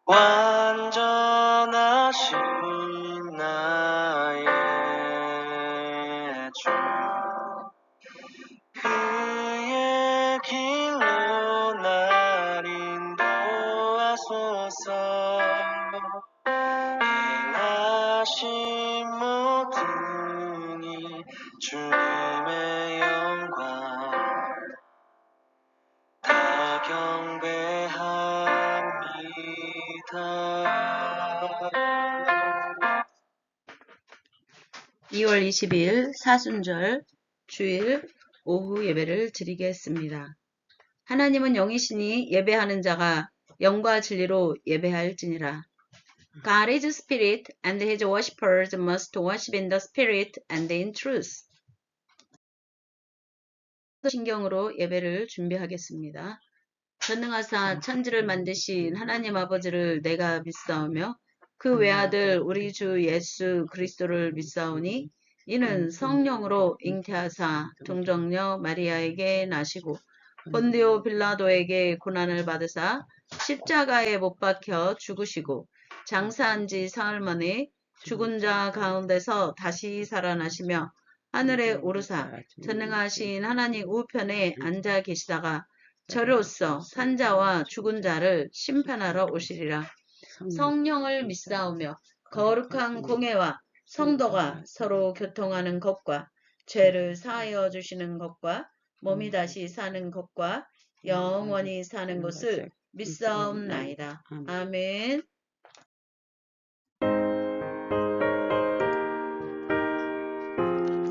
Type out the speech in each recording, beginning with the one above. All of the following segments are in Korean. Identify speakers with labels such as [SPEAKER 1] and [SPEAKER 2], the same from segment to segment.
[SPEAKER 1] 완전하신 나의 주 그의 길로 날 인도하소서 행하신 모든 이 주님의 영광 다 경배합니다.
[SPEAKER 2] 2월 20일 사순절 주일 오후 예배를 드리겠습니다. 하나님은 영이시니 예배하는 자가 영과 진리로 예배할지니라. God is spirit, and his worshippers must worship in the spirit and in truth. 신경으로 예배를 준비하겠습니다. 전능하사 천지를 만드신 하나님 아버지를 내가 믿사오며 그 외아들 우리 주 예수 그리스도를 믿사오니 이는 성령으로 잉태하사 동정녀 마리아에게 나시고 본디오 빌라도에게 고난을 받으사 십자가에 못 박혀 죽으시고 장사한 지 사흘 만에 죽은 자 가운데서 다시 살아나시며 하늘에 오르사 전능하신 하나님 우편에 앉아 계시다가 저로서 산자와 죽은 자를 심판하러 오시리라. 성령을 믿사오며 거룩한 공회와 성도가 서로 교통하는 것과 죄를 사하여 주시는 것과 몸이 다시 사는 것과 영원히 사는 것을 믿사옵나이다. 아멘.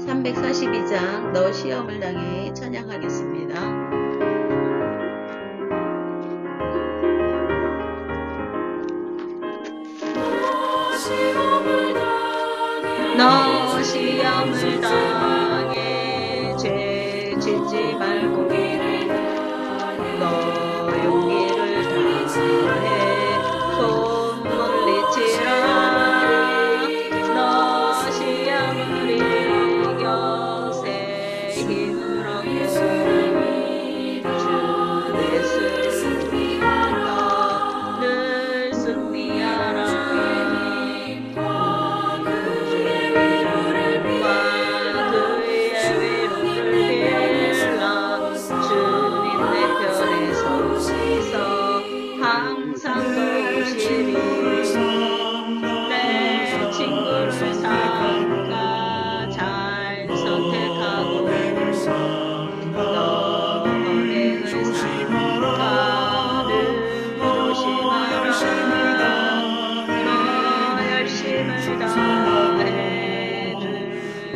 [SPEAKER 2] (342장) 너 시험을 당해 찬양하겠습니다. 너 시험을 당해 죄 짓지 말고 너 용기를 다해 손 물리치라. 너 시험을 이겨 새 힘을 얻고 주 예수를 믿어 늘 승리하라. 항상 도우시리. 내 친구를 삼가 잘 선택하고 너 범행을 삼가 늘 조심하라. 너 열심을 다해 늘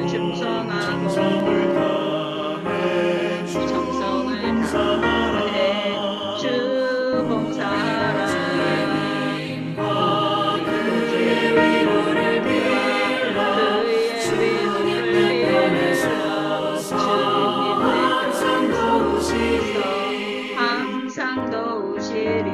[SPEAKER 2] 충성하고 정성을 다해 주 봉사하라. 항상 도우시리.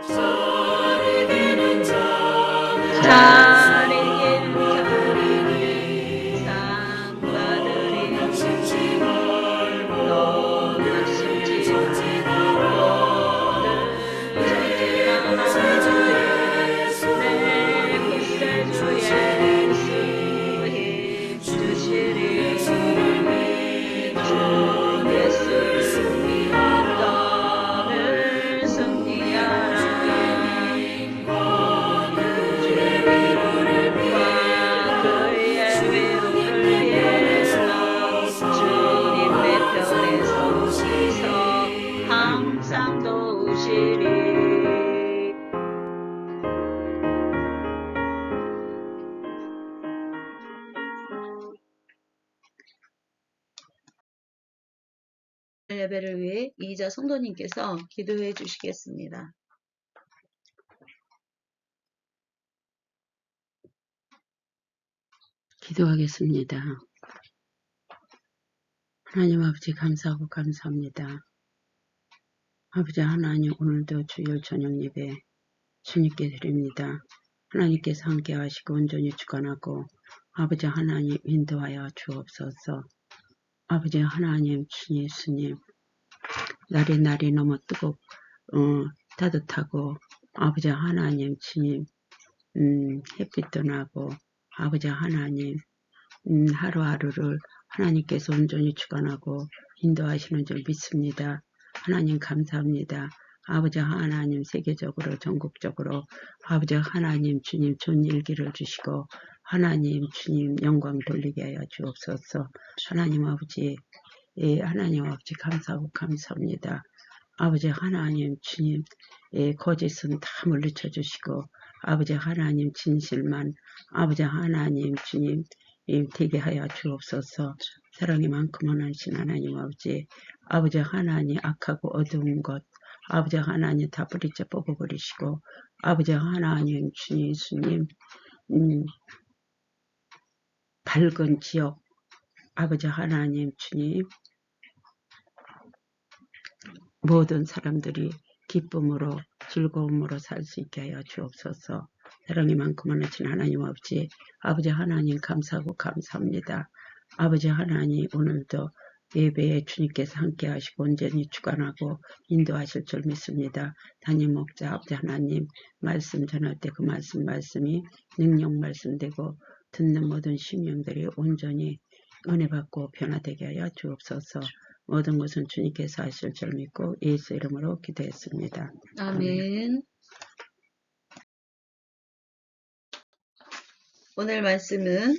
[SPEAKER 2] 잘 이기는 자는 상 받으리. 너 낙심치 말고 늘 전진하라. 내 구세주 예수 힘 주시리. 주 예수를 믿어 늘 승리하라. 항상 도우시리. 예배를 위해 이자 성도님께서 기도해 주시겠습니다.
[SPEAKER 3] 기도하겠습니다. 하나님 아버지 감사하고 감사합니다. 아버지 하나님 오늘도 주일 저녁 예배 주님께 드립니다. 하나님께서 함께 하시고 온전히 주관하고 아버지 하나님 인도하여 주옵소서. 아버지 하나님 주님 예수님 날이 너무 따뜻하고 아버지 하나님 주님 햇빛도 나고 아버지 하나님 하루하루를 하나님께서 온전히 주관하고 인도하시는 줄 믿습니다. 하나님 감사합니다. 아버지 하나님 세계적으로 전국적으로 아버지 하나님 주님 좋은 일기를 주시고 하나님 주님 영광 돌리게 하여 주옵소서. 하나님 아버지 하나님 아버지 감사하고 감사합니다. 아버지 하나님 주님 거짓은 다 물리쳐 주시고 아버지 하나님 진실만 아버지 하나님 주님 되게 하여 주옵소서. 사랑이 많고 많으신 하나님 아버지 아버지 하나님 악하고 어두운 것 아버지 하나님 다 뿌리째 뽑아버리시고 아버지 하나님 주님 예수님 밝은 지역 아버지 하나님 주님 모든 사람들이 기쁨으로 즐거움으로 살 수 있게 하여 주옵소서. 사랑이 많고 많으신 하나님 아버지 아버지 하나님 감사하고 감사합니다. 아버지 하나님 오늘도 예배에 주님께서 함께 하시고 온전히 주관하고 인도하실 줄 믿습니다. 담임 목자 아버지 하나님 말씀 전할 때 그 말씀이 능력 말씀되고 듣는 모든 심령들이 온전히 은혜 받고 변화되게 하여 주옵소서. 모든 것은 주님께서 하실 줄 믿고 예수 이름으로 기도했습니다.
[SPEAKER 2] 아멘. 오늘 말씀은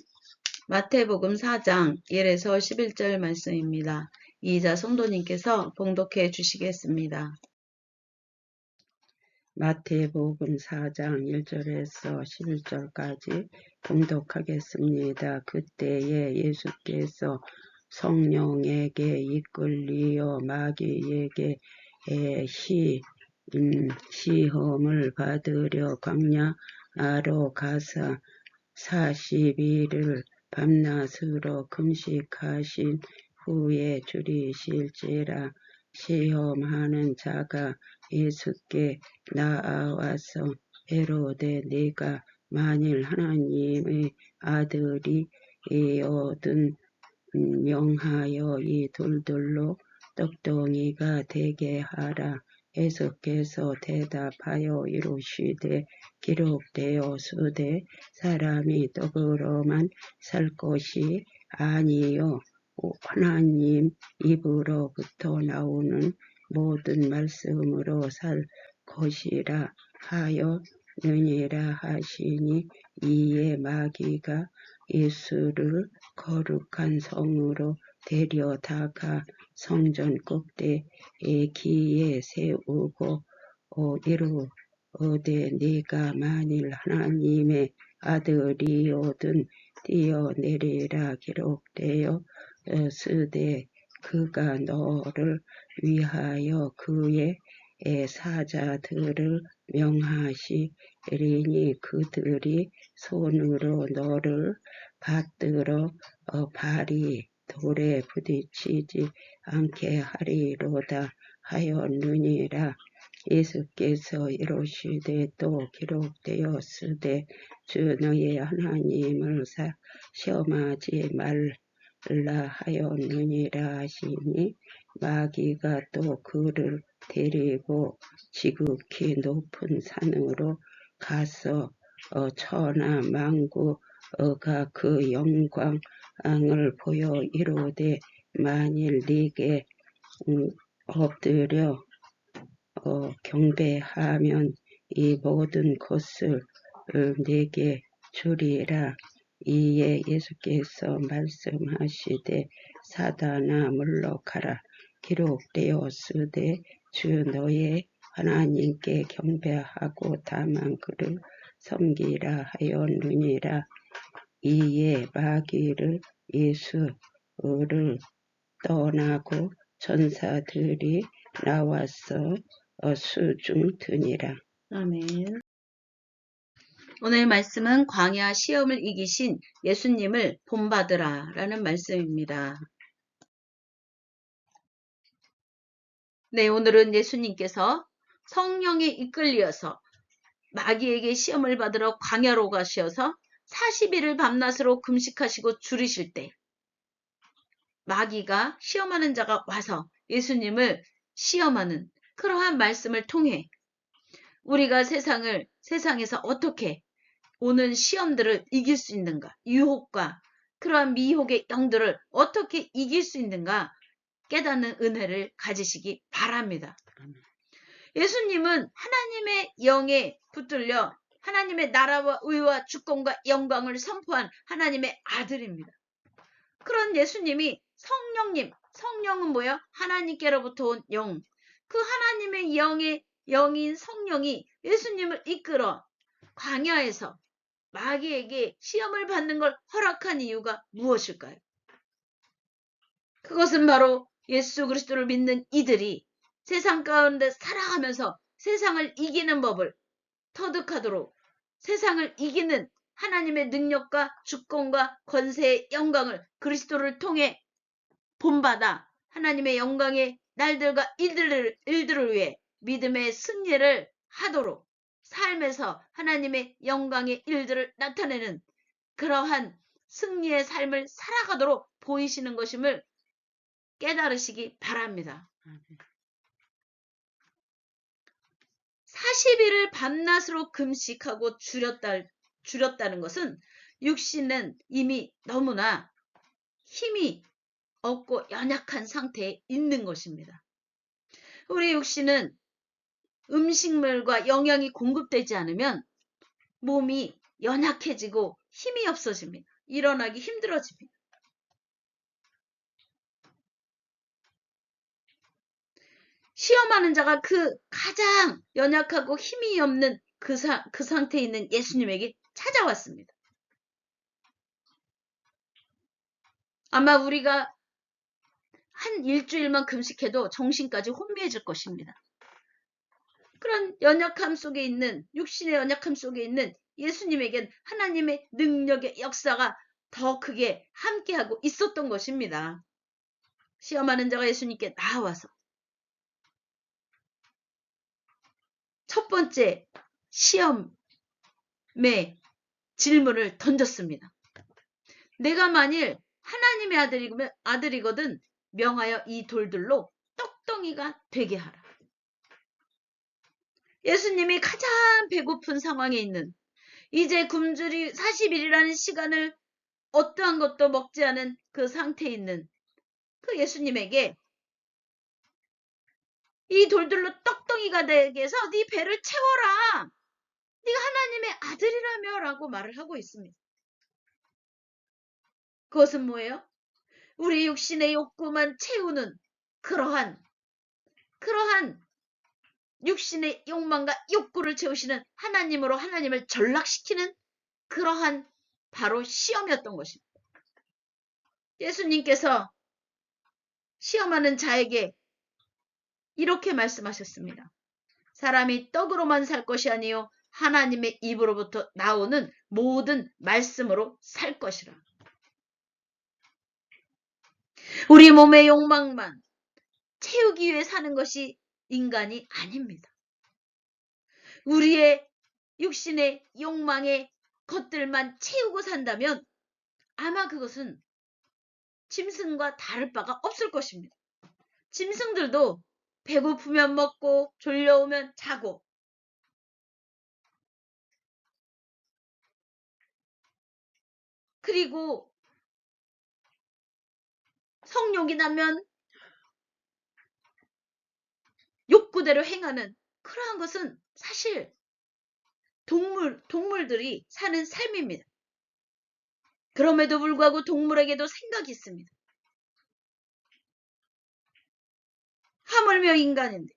[SPEAKER 2] 마태복음 4장 1에서 11절 말씀입니다. 이자 성도님께서 봉독해 주시겠습니다.
[SPEAKER 3] 마태복음 4장 1절에서 11절까지 봉독하겠습니다. 그때에 예수께서 성령에게 이끌리어 마귀에게 시험을 받으려 광야로 가사 40일을 밤낮으로 금식하신 후에 줄이실지라. 시험하는 자가 예수께 나와서 헤로데 네가 만일 하나님의 아들이거든 명하여 이 돌들로 떡덩이가 되게 하라. 예수께서 대답하여 이르시되 기록되었으되 사람이 떡으로만 살 것이 아니요 하나님 입으로부터 나오는 모든 말씀으로 살 것이라 하였느니라 하시니 이에 마귀가 예수를 거룩한 성으로 데려다가 성전 꼭대기에 세우고 이르되 네가 만일 하나님의 아들이거든 뛰어내리라. 기록되어 쓰되 그가 너를 위하여 그의 사자들을 명하시리니 그들이 손으로 너를 받들어 발이 돌에 부딪히지 않게 하리로다 하였느니라. 예수께서 이르시되 또 기록되었으되 주 너의 하나님을 시험하지 말라 하였느니라 하시니 마귀가 또 그를 데리고 지극히 높은 산으로 가서 천하 만구가 그 영광을 보여 이르되 만일 네게 엎드려 경배하면 이 모든 것을 네게 주리라. 이에 예수께서 말씀하시되 사단아 물러가라. 기록되었으되 주 너의 하나님께 경배하고 다만 그를 섬기라 하였느니라. 이에 마귀를 예수를 떠나고 천사들이 나와서 수중드니라.
[SPEAKER 2] 아멘. 오늘 말씀은 광야 시험을 이기신 예수님을 본받으라 라는 말씀입니다. 네, 오늘은 예수님께서 성령에 이끌려서 마귀에게 시험을 받으러 광야로 가셔서 40일을 밤낮으로 금식하시고 줄이실 때 마귀가 시험하는 자가 와서 예수님을 시험하는 그러한 말씀을 통해 우리가 세상에서 어떻게 오는 시험들을 이길 수 있는가, 유혹과 그러한 미혹의 영들을 어떻게 이길 수 있는가 깨닫는 은혜를 가지시기 바랍니다. 예수님은 하나님의 영에 붙들려 하나님의 나라와 의와 주권과 영광을 선포한 하나님의 아들입니다. 그런 예수님이 성령은 뭐예요? 하나님께로부터 온 영. 그 하나님의 영인 성령이 예수님을 이끌어 광야에서 마귀에게 시험을 받는 걸 허락한 이유가 무엇일까요? 그것은 바로 예수 그리스도를 믿는 이들이 세상 가운데 살아가면서 세상을 이기는 법을 터득하도록 세상을 이기는 하나님의 능력과 주권과 권세의 영광을 그리스도를 통해 본받아 하나님의 영광의 날들과 일들을 위해 믿음의 승리를 하도록 삶에서 하나님의 영광의 일들을 나타내는 그러한 승리의 삶을 살아가도록 보이시는 것임을 깨달으시기 바랍니다. 40일을 밤낮으로 금식하고 줄였다는 것은 육신은 이미 너무나 힘이 없고 연약한 상태에 있는 것입니다. 우리 육신은 음식물과 영양이 공급되지 않으면 몸이 연약해지고 힘이 없어집니다. 일어나기 힘들어집니다. 시험하는 자가 그 가장 연약하고 힘이 없는 그 상태에 있는 예수님에게 찾아왔습니다. 아마 우리가 한 일주일만 금식해도 정신까지 혼미해질 것입니다. 그런 연약함 속에 있는 육신의 연약함 속에 있는 예수님에겐 하나님의 능력의 역사가 더 크게 함께하고 있었던 것입니다. 시험하는 자가 예수님께 나와서 첫 번째 시험의 질문을 던졌습니다. 내가 만일 하나님의 아들이거든 명하여 이 돌들로 떡덩이가 되게 하라. 예수님이 가장 배고픈 상황에 있는 이제 굶주리 40일이라는 시간을 어떠한 것도 먹지 않은 그 상태에 있는 그 예수님에게 이 돌들로 떡덩이가 되게 해서 네 배를 채워라. 네가 하나님의 아들이라며 라고 말을 하고 있습니다. 그것은 뭐예요? 우리 육신의 욕구만 채우는 그러한 육신의 욕망과 욕구를 채우시는 하나님으로 하나님을 전락시키는 그러한 바로 시험이었던 것입니다. 예수님께서 시험하는 자에게 이렇게 말씀하셨습니다. 사람이 떡으로만 살 것이 아니요 하나님의 입으로부터 나오는 모든 말씀으로 살 것이라. 우리 몸의 욕망만 채우기 위해 사는 것이 인간이 아닙니다. 우리의 육신의 욕망의 것들만 채우고 산다면 아마 그것은 짐승과 다를 바가 없을 것입니다. 짐승들도 배고프면 먹고 졸려오면 자고 그리고 성욕이 나면 욕구대로 행하는 그러한 것은 사실 동물들이 사는 삶입니다. 그럼에도 불구하고 동물에게도 생각이 있습니다. 하물며 인간인데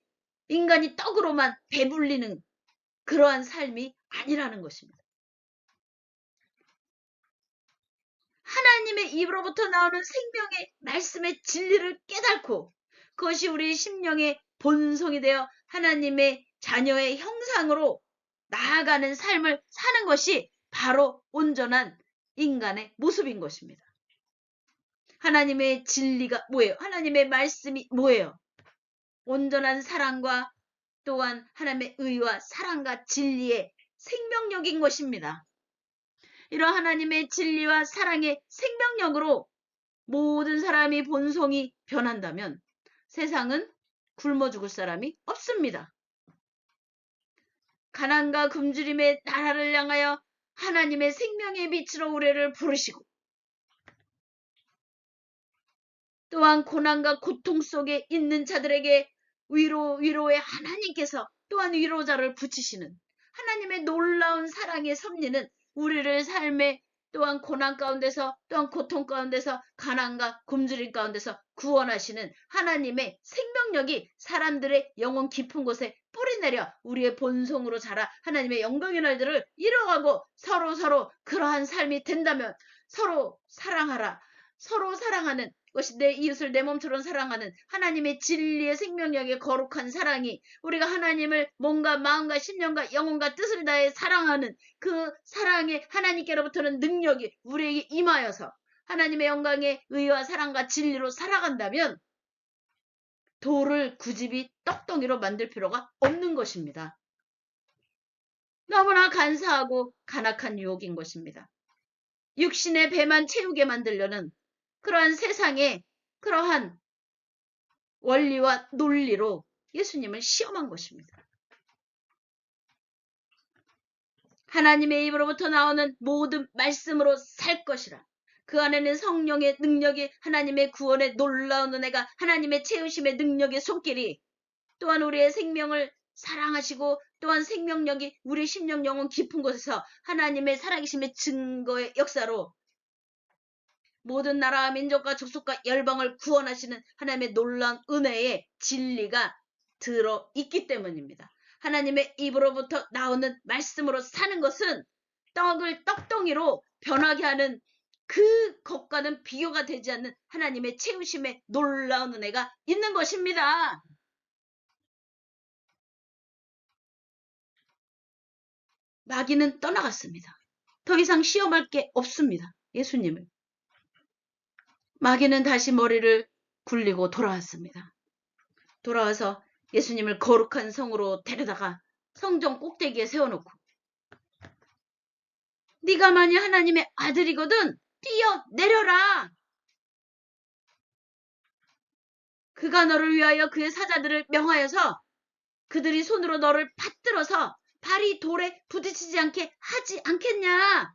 [SPEAKER 2] 인간이 떡으로만 배불리는 그러한 삶이 아니라는 것입니다. 하나님의 입으로부터 나오는 생명의 말씀의 진리를 깨닫고 그것이 우리 심령의 본성이 되어 하나님의 자녀의 형상으로 나아가는 삶을 사는 것이 바로 온전한 인간의 모습인 것입니다. 하나님의 진리가 뭐예요? 하나님의 말씀이 뭐예요? 온전한 사랑과 또한 하나님의 의와 사랑과 진리의 생명력인 것입니다. 이런 하나님의 진리와 사랑의 생명력으로 모든 사람이 본성이 변한다면 세상은 굶어 죽을 사람이 없습니다. 가난과 굶주림의 나라를 향하여 하나님의 생명의 빛으로 우리를 부르시고 또한 고난과 고통 속에 있는 자들에게 위로의 하나님께서 또한 위로자를 붙이시는 하나님의 놀라운 사랑의 섭리는 우리를 삶의 또한 고난 가운데서 또한 고통 가운데서 가난과 굶주림 가운데서 구원하시는 하나님의 생명력이 사람들의 영혼 깊은 곳에 뿌리내려 우리의 본성으로 자라 하나님의 영광의 날들을 이뤄가고 서로 그러한 삶이 된다면 서로 사랑하라. 서로 사랑하는 것이 내 이웃을 내 몸처럼 사랑하는 하나님의 진리의 생명력의 거룩한 사랑이 우리가 하나님을 몸과 마음과 심령과 영혼과 뜻을 다해 사랑하는 그 사랑의 하나님께로부터는 능력이 우리에게 임하여서 하나님의 영광의 의와 사랑과 진리로 살아간다면 돌을 굳이 떡덩이로 만들 필요가 없는 것입니다. 너무나 간사하고 간악한 유혹인 것입니다. 육신의 배만 채우게 만들려는 그러한 세상의 그러한 원리와 논리로 예수님을 시험한 것입니다. 하나님의 입으로부터 나오는 모든 말씀으로 살 것이라. 그 안에는 성령의 능력이 하나님의 구원의 놀라운 은혜가 하나님의 채우심의 능력의 손길이 또한 우리의 생명을 사랑하시고 또한 생명력이 우리 심령 영혼 깊은 곳에서 하나님의 살아계심의 증거의 역사로 모든 나라와 민족과 족속과 열방을 구원하시는 하나님의 놀라운 은혜의 진리가 들어있기 때문입니다. 하나님의 입으로부터 나오는 말씀으로 사는 것은 떡을 떡덩이로 변하게 하는 그것과는 비교가 되지 않는 하나님의 채우심의 놀라운 은혜가 있는 것입니다. 마귀는 떠나갔습니다. 더 이상 시험할 게 없습니다. 예수님을. 마귀는 다시 머리를 굴리고 돌아왔습니다. 돌아와서 예수님을 거룩한 성으로 데려다가 성전 꼭대기에 세워놓고 네가 만일 하나님의 아들이거든 뛰어내려라. 그가 너를 위하여 그의 사자들을 명하여서 그들이 손으로 너를 받들어서 발이 돌에 부딪히지 않게 하지 않겠냐.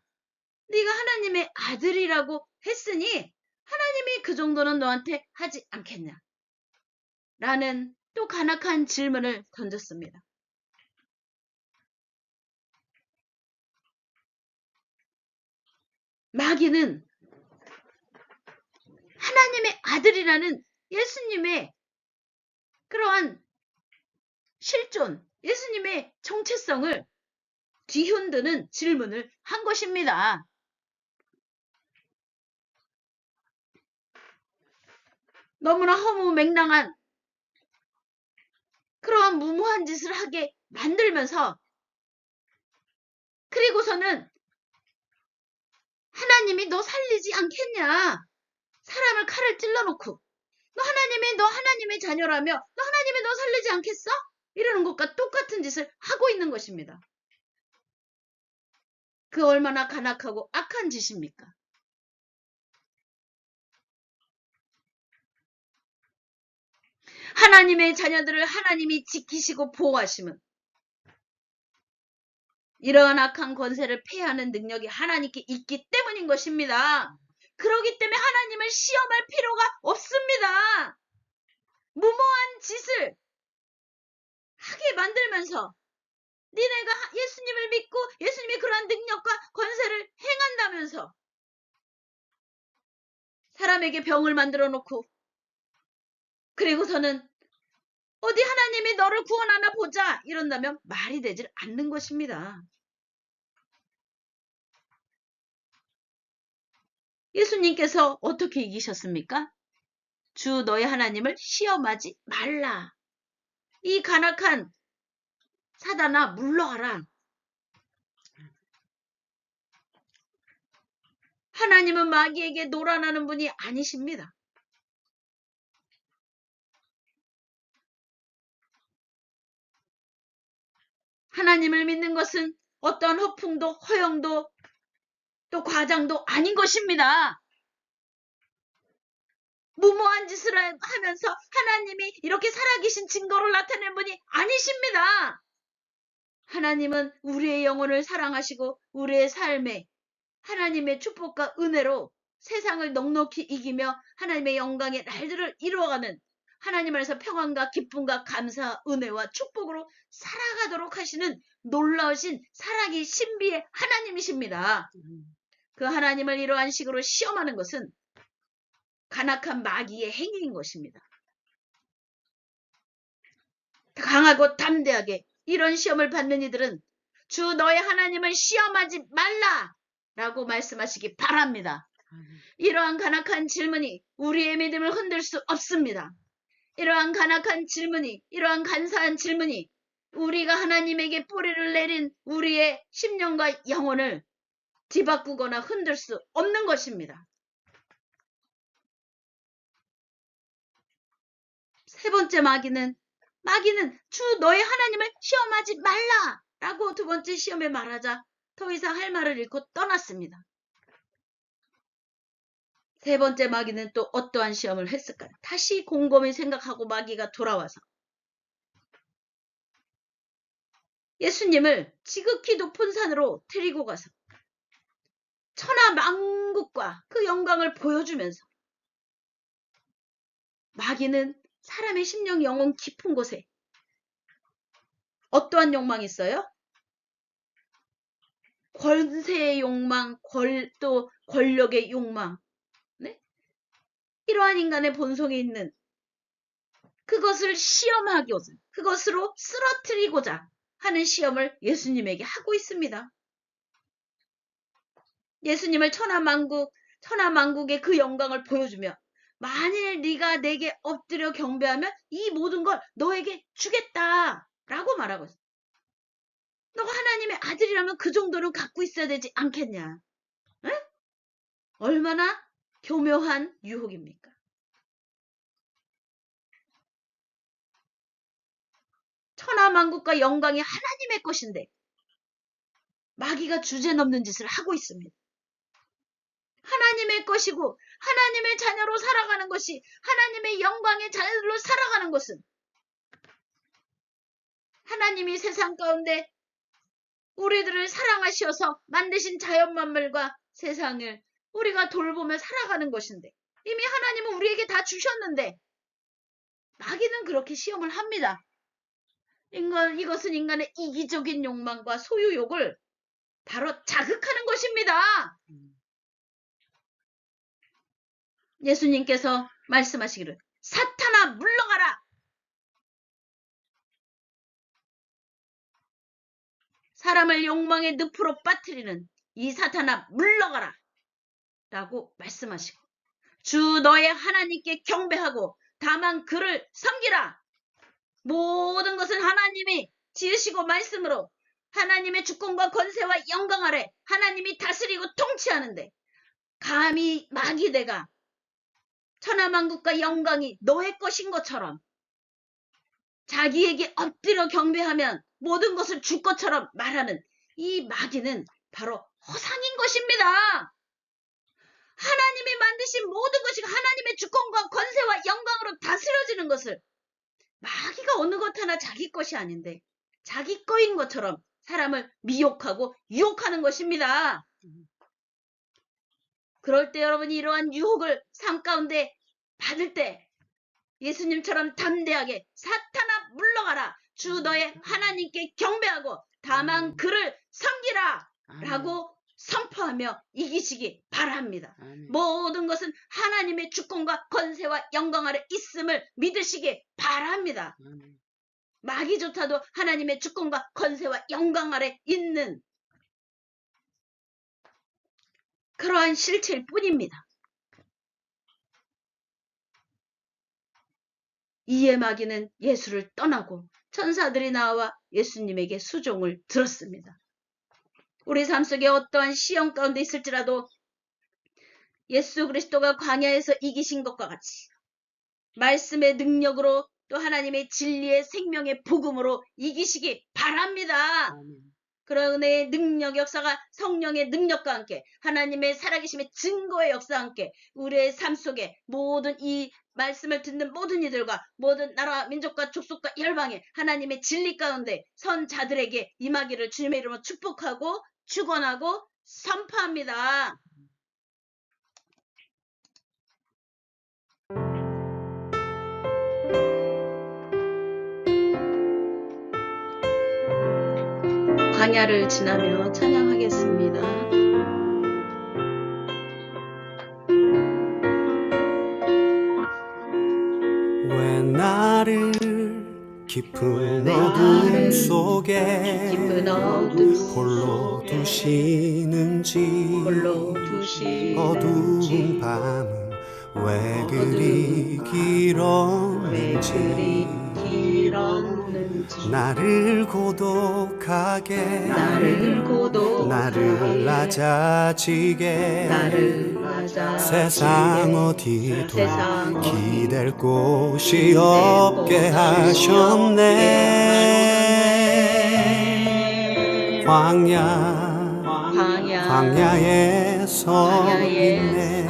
[SPEAKER 2] 네가 하나님의 아들이라고 했으니 하나님이 그 정도는 너한테 하지 않겠냐. 라는 또 간악한 질문을 던졌습니다. 마귀는 하나님의 아들이라는 예수님의 그러한 실존, 예수님의 정체성을 뒤흔드는 질문을 한 것입니다. 너무나 허무맹랑한 그러한 무모한 짓을 하게 만들면서 그리고서는 하나님이 너 살리지 않겠냐. 사람을 칼을 찔러놓고 너 하나님의 자녀라며 너 하나님이 너 살리지 않겠어? 이러는 것과 똑같은 짓을 하고 있는 것입니다. 그 얼마나 간악하고 악한 짓입니까? 하나님의 자녀들을 하나님이 지키시고 보호하시면 이러한 악한 권세를 폐하는 능력이 하나님께 있기 때문인 것입니다. 그렇기 때문에 하나님을 시험할 필요가 없습니다. 무모한 짓을 하게 만들면서 니네가 예수님을 믿고 예수님의 그러한 능력과 권세를 행한다면서 사람에게 병을 만들어 놓고 그리고서는 어디 하나님이 너를 구원하나 보자 이런다면 말이 되질 않는 것입니다. 예수님께서 어떻게 이기셨습니까? 주 너의 하나님을 시험하지 말라. 이 간악한 사단아 물러가라. 하나님은 마귀에게 놀아나는 분이 아니십니다. 하나님을 믿는 것은 어떠한 허풍도 허영도 또 과장도 아닌 것입니다. 무모한 짓을 하면서 하나님이 이렇게 살아계신 증거를 나타낸 분이 아니십니다. 하나님은 우리의 영혼을 사랑하시고 우리의 삶에 하나님의 축복과 은혜로 세상을 넉넉히 이기며 하나님의 영광의 날들을 이루어가는 하나님 안에서 평안과 기쁨과 감사, 은혜와 축복으로 살아가도록 하시는 놀라우신 사랑의 신비의 하나님이십니다. 그 하나님을 이러한 식으로 시험하는 것은 간악한 마귀의 행위인 것입니다. 강하고 담대하게 이런 시험을 받는 이들은 주 너의 하나님을 시험하지 말라 라고 말씀하시기 바랍니다. 이러한 간악한 질문이 우리의 믿음을 흔들 수 없습니다. 이러한 간악한 질문이, 이러한 간사한 질문이 우리가 하나님에게 뿌리를 내린 우리의 심령과 영혼을 뒤바꾸거나 흔들 수 없는 것입니다. 세 번째 마귀는 주 너의 하나님을 시험하지 말라 라고 두 번째 시험에 말하자 더 이상 할 말을 잃고 떠났습니다. 세 번째 마귀는 또 어떠한 시험을 했을까요? 다시 곰곰이 생각하고 마귀가 돌아와서 예수님을 지극히 높은 산으로 데리고 가서 천하만국과 그 영광을 보여주면서 마귀는 사람의 심령 영혼 깊은 곳에 어떠한 욕망이 있어요? 권세의 욕망, 또 권력의 욕망, 네? 이러한 인간의 본성에 있는 그것을 시험하고자, 그것으로 쓰러뜨리고자 하는 시험을 예수님에게 하고 있습니다. 예수님을 천하만국의 그 영광을 보여주며 만일 네가 내게 엎드려 경배하면 이 모든 걸 너에게 주겠다라고 말하고 있어요. 너가 하나님의 아들이라면 그 정도는 갖고 있어야 되지 않겠냐? 에? 얼마나 교묘한 유혹입니까? 천하만국과 영광이 하나님의 것인데 마귀가 주제넘는 짓을 하고 있습니다. 하나님의 것이고 하나님의 자녀로 살아가는 것이 하나님의 영광의 자녀로 살아가는 것은 하나님이 세상 가운데 우리들을 사랑하셔서 만드신 자연 만물과 세상을 우리가 돌보며 살아가는 것인데 이미 하나님은 우리에게 다 주셨는데 마귀는 그렇게 시험을 합니다. 이것은 인간의 이기적인 욕망과 소유욕을 바로 자극하는 것입니다. 예수님께서 말씀하시기를 사탄아 물러가라. 사람을 욕망의 늪으로 빠뜨리는 이 사탄아 물러가라 라고 말씀하시고 주 너의 하나님께 경배하고 다만 그를 섬기라. 모든 것은 하나님이 지으시고 말씀으로 하나님의 주권과 권세와 영광 아래 하나님이 다스리고 통치하는데 감히 마귀대가 천하만국과 영광이 너의 것인 것처럼 자기에게 엎드려 경배하면 모든 것을 줄 것처럼 말하는 이 마귀는 바로 허상인 것입니다. 하나님이 만드신 모든 것이 하나님의 주권과 권세와 영광으로 다스려지는 것을 마귀가 어느 것 하나 자기 것이 아닌데 자기 거인 것처럼 사람을 미혹하고 유혹하는 것입니다. 그럴 때 여러분이 이러한 유혹을 삶 가운데 받을 때 예수님처럼 담대하게 사탄아 물러가라. 주 너의 하나님께 경배하고 다만 그를 섬기라 라고 선포하며 이기시기 바랍니다. 모든 것은 하나님의 주권과 권세와 영광 아래 있음을 믿으시기 바랍니다. 마귀조차도 하나님의 주권과 권세와 영광 아래 있는 그러한 실체일 뿐입니다. 이에 마귀는 예수를 떠나고 천사들이 나와 예수님에게 수종을 들었습니다. 우리 삶 속에 어떠한 시험 가운데 있을지라도 예수 그리스도가 광야에서 이기신 것과 같이 말씀의 능력으로 또 하나님의 진리의 생명의 복음으로 이기시기 바랍니다. 그런 은혜의 능력 역사가 성령의 능력과 함께 하나님의 살아계심의 증거의 역사와 함께 우리의 삶 속에 모든 이 말씀을 듣는 모든 이들과 모든 나라 민족과 족속과 열방에 하나님의 진리 가운데 선자들에게 임하기를 주님의 이름으로 축복하고 축원하고 선포합니다. 광야를 지나며 찬양하겠습니다.
[SPEAKER 4] 왜 나를 깊은 어둠 속에 홀로 두시는지 어두운 밤은 왜 그리 길었는지 나를 고독하게 나를 낮아지게 세상 어디도 기댈 곳이 없게 하셨네. 광야에 서 있네.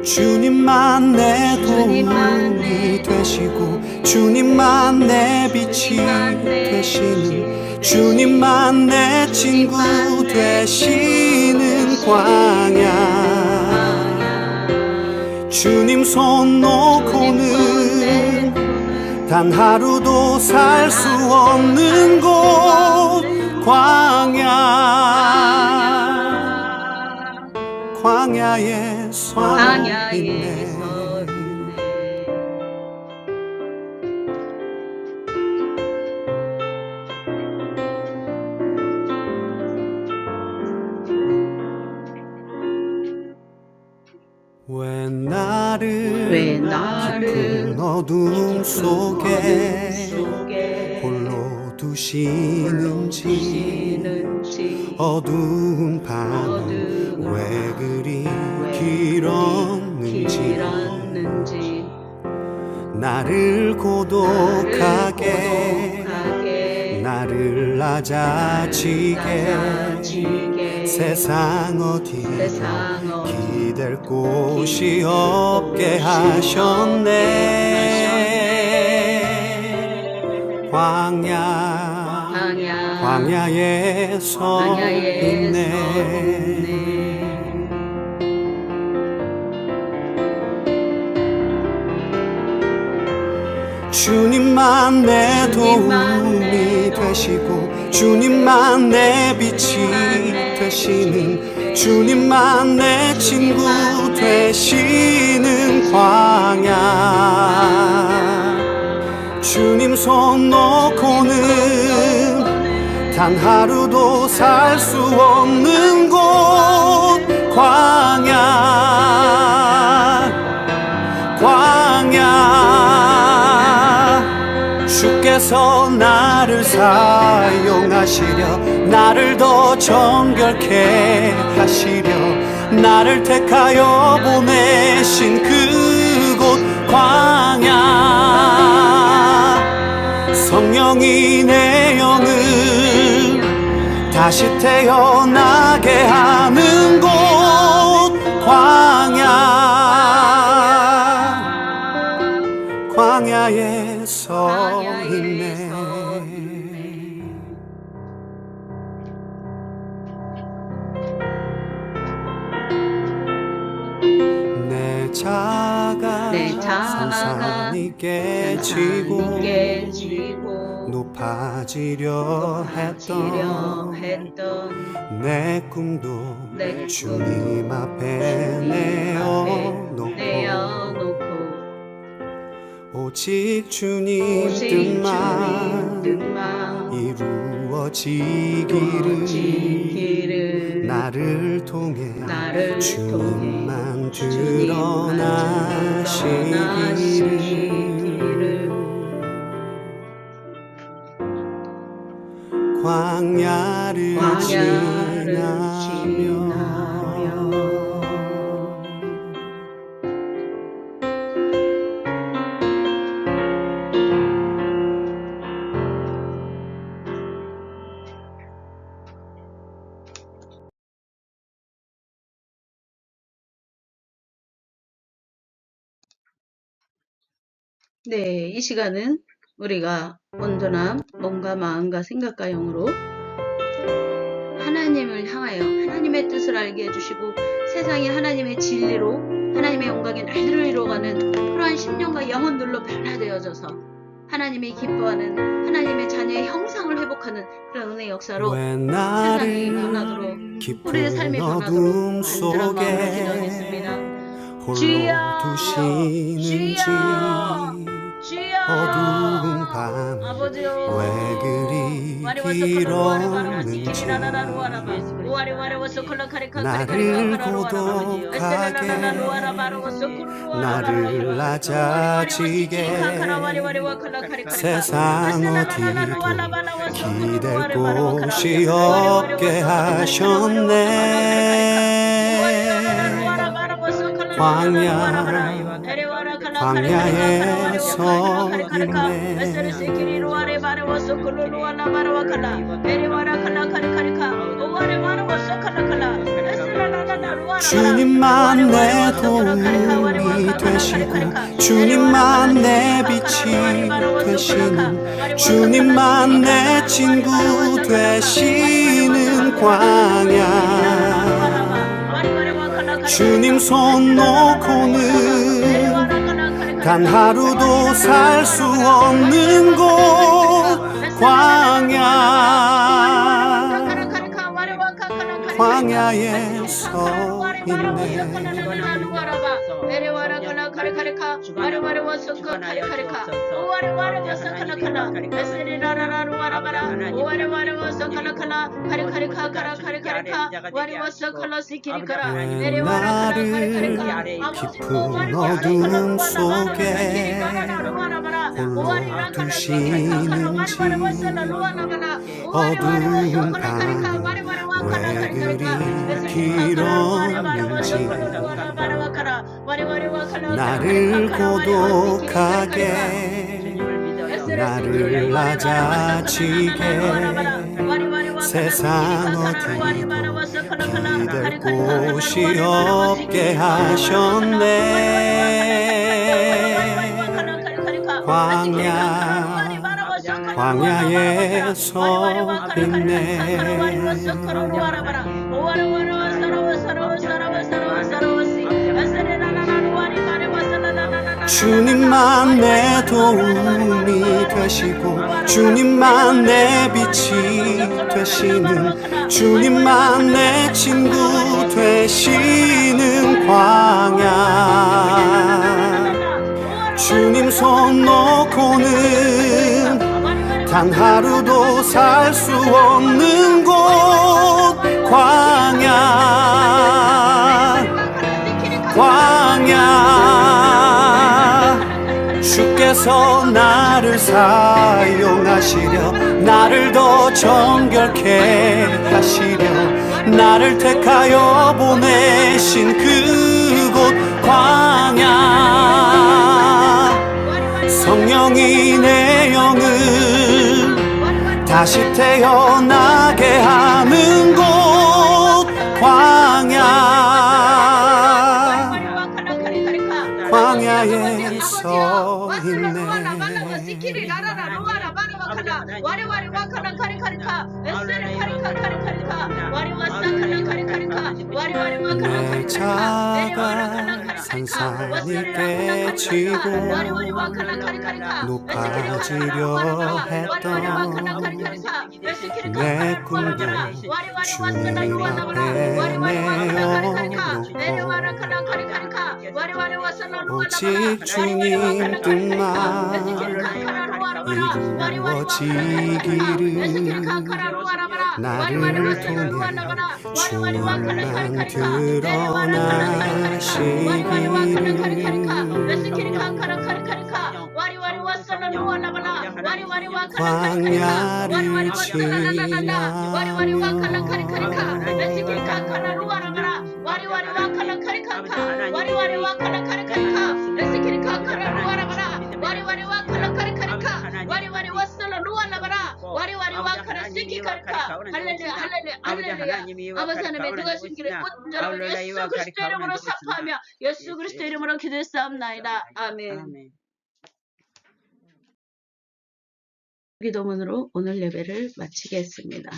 [SPEAKER 4] 주님만 내 도움이 되시고 주님만 내 빛이 되시는 주님만 내 친구 되시는 광야 주님 손 놓고는 단 하루도 살 수 없는 곳 광야에 서 있네. 왜 나를 깊은 어둠 속에 홀로 두시는지 어두운 밤은 왜 그리 길었는지 나를 고독하게 나를 낮아지게 세상 어디 기댈 곳이 없게 하셨네. 광야에 서 있네. 주님만 내 도움이 되시고 주님만 내 빛이 되시는 주님만 내 친구 되시는 광야 주님 손 놓고는 단 하루도 살 수 없는 곳 광야 주께서 나를 사용하시려 나를 더 정결케 하시려 나를 택하여 보내신 그곳 광야 성령이 내 영을 다시 태어나게 하는 곳 광야에 서 있네. 내 자가 산산이 깨지고 높아지려 했던 내 꿈도 주님 앞에 내어놓고 오직 주님 뜻만 이루어지기를 나를 통해 주님만 드러나시기를 광야를 지나며
[SPEAKER 2] 네, 이 시간은 우리가 온전한 몸과 마음과 생각과 영으로 하나님을 향하여 하나님의 뜻을 알게 해주시고 세상이 하나님의 진리로 하나님의 영광의 날들을 이루어가는 그러한 심령과 영혼들로 변화되어져서 하나님이 기뻐하는 하나님의 자녀의 형상을 회복하는 그런 은혜 역사로
[SPEAKER 4] 왜
[SPEAKER 2] 세상이
[SPEAKER 4] 나를
[SPEAKER 2] 변하도록 우리의
[SPEAKER 4] 깊은
[SPEAKER 2] 삶이 변하도록
[SPEAKER 4] 어둠
[SPEAKER 2] 간절한 마음으로
[SPEAKER 4] 속에
[SPEAKER 2] 기도하겠습니다.
[SPEAKER 4] 홀로
[SPEAKER 2] 주여,
[SPEAKER 4] 두시는지
[SPEAKER 2] 주여,
[SPEAKER 4] 어두운 밤
[SPEAKER 2] 아버지요,
[SPEAKER 4] 왜 그리 길었는지 나를 고독하게 나를 낮아지게 세상 어디도 기댈 곳이 없게 하셨네. 광야에 서 있네. 주님만 내 도움이 되시고 주님만 내 빛이 되시는 주님만 내 친구 되시는 광야 주님 손 놓고는 단 하루도 살 수 없는 곳 광야에 서 있네. 왜 나를 깊은 어둠 속에 홀로 두시는지 어두운 밤 왜 그리 길었는지 나를 고독하게 나를 낮아지게 세상 어디도 기댈 곳이 없게 하셨네. 광야에 서 있네. 주님만 내 도움이 되시고 주님만 내 빛이 되시는 주님만 내 친구 되시는 광야 주님 손 놓고는 단 하루도 살 수 없는 곳 광야 주께서 나를 사용하시려 나를 더 정결케 하시려 나를 택하여 보내신 그곳 광야 성령이 내 영을 다시 태어나게 하는 곳 광야에 서 있네. 내 자가 산산이 깨지고 높아지려 했던 내 꿈도 주님 앞에 내어놓고 오직 주님 뜻만 이루어지기를 나를 통해 주님만 드러나시기를 광야를
[SPEAKER 2] 아버지 하나님의 누가신 길에 온전한 예수 그리스도 이름으로 사포하며 예수 그리스도 이름으로 기도했사옵나이다. 아멘. 기도문으로 오늘 예배를 마치겠습니다.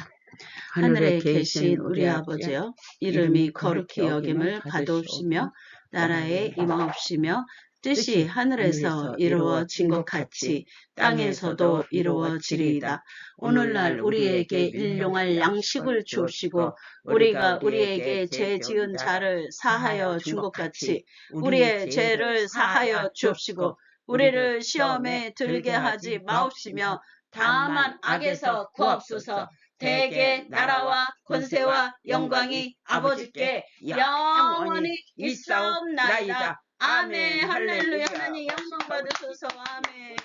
[SPEAKER 3] 하늘에 계신 우리 아버지여,
[SPEAKER 2] 이름이 거룩히 여김을 받으옵시며 나라에 임하옵시며 뜻이 하늘에서 이루어진 것 같이 땅에서도 이루어지리이다. 오늘날 우리에게 일용할 양식을 주옵시고 우리가 우리에게 죄 지은 자를 사하여 준 것 같이 우리의 죄를 사하여 주옵시고 우리를 시험에 들게 하지 마옵시며 다만 악에서 구하옵소서. 대개 나라와 권세와 영광이 아버지께 영원히 있사옵나이다. 아멘. 할렐루야. 하나님 영광 받으소서. 아멘.